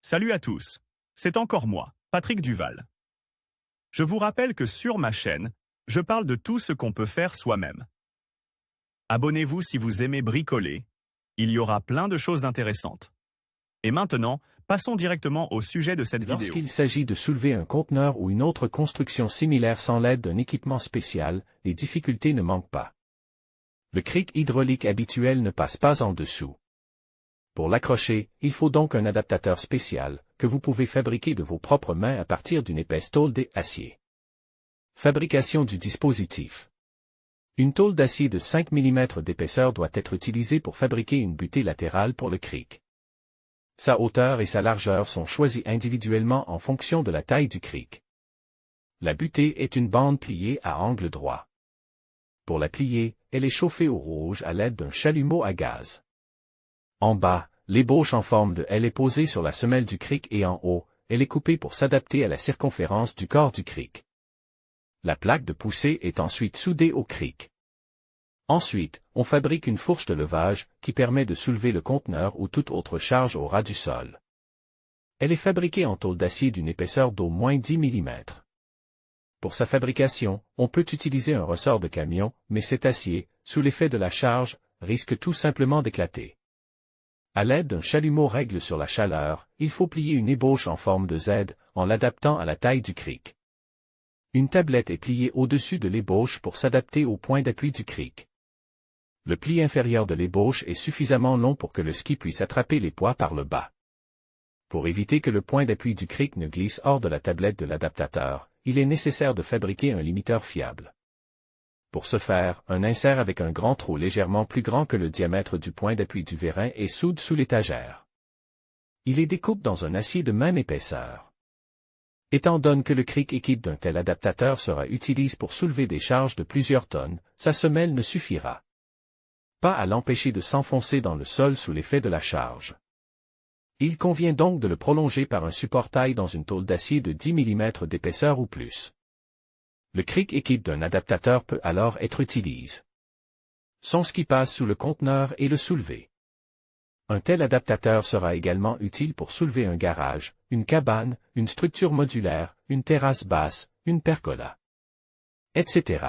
Salut à tous, c'est encore moi, Patrick Duval. Je vous rappelle que sur ma chaîne, je parle de tout ce qu'on peut faire soi-même. Abonnez-vous si vous aimez bricoler, il y aura plein de choses intéressantes. Et maintenant, passons directement au sujet de cette vidéo. Lorsqu'il s'agit de soulever un conteneur ou une autre construction similaire sans l'aide d'un équipement spécial, les difficultés ne manquent pas. Le cric hydraulique habituel ne passe pas en dessous. Pour l'accrocher, il faut donc un adaptateur spécial, que vous pouvez fabriquer de vos propres mains à partir d'une épaisse tôle d'acier. Fabrication du dispositif. Une tôle d'acier de 5 mm d'épaisseur doit être utilisée pour fabriquer une butée latérale pour le cric. Sa hauteur et sa largeur sont choisis individuellement en fonction de la taille du cric. La butée est une bande pliée à angle droit. Pour la plier, elle est chauffée au rouge à l'aide d'un chalumeau à gaz. En bas, l'ébauche en forme de L est posée sur la semelle du cric et en haut, elle est coupée pour s'adapter à la circonférence du corps du cric. La plaque de poussée est ensuite soudée au cric. Ensuite, on fabrique une fourche de levage qui permet de soulever le conteneur ou toute autre charge au ras du sol. Elle est fabriquée en tôle d'acier d'une épaisseur d'au moins 10 mm. Pour sa fabrication, on peut utiliser un ressort de camion, mais cet acier, sous l'effet de la charge, risque tout simplement d'éclater. À l'aide d'un chalumeau règle sur la chaleur, il faut plier une ébauche en forme de Z, en l'adaptant à la taille du cric. Une tablette est pliée au-dessus de l'ébauche pour s'adapter au point d'appui du cric. Le pli inférieur de l'ébauche est suffisamment long pour que le ski puisse attraper les poids par le bas. Pour éviter que le point d'appui du cric ne glisse hors de la tablette de l'adaptateur, il est nécessaire de fabriquer un limiteur fiable. Pour ce faire, un insert avec un grand trou légèrement plus grand que le diamètre du point d'appui du vérin est soude sous l'étagère. Il les découpe dans un acier de même épaisseur. Étant donné que le cric équipe d'un tel adaptateur sera utilisé pour soulever des charges de plusieurs tonnes, sa semelle ne suffira pas à l'empêcher de s'enfoncer dans le sol sous l'effet de la charge. Il convient donc de le prolonger par un support taille dans une tôle d'acier de 10 mm d'épaisseur ou plus. Le cric équipe d'un adaptateur peut alors être utilisé. Son ski passe sous le conteneur et le soulever. Un tel adaptateur sera également utile pour soulever un garage, une cabane, une structure modulaire, une terrasse basse, une pergola, etc.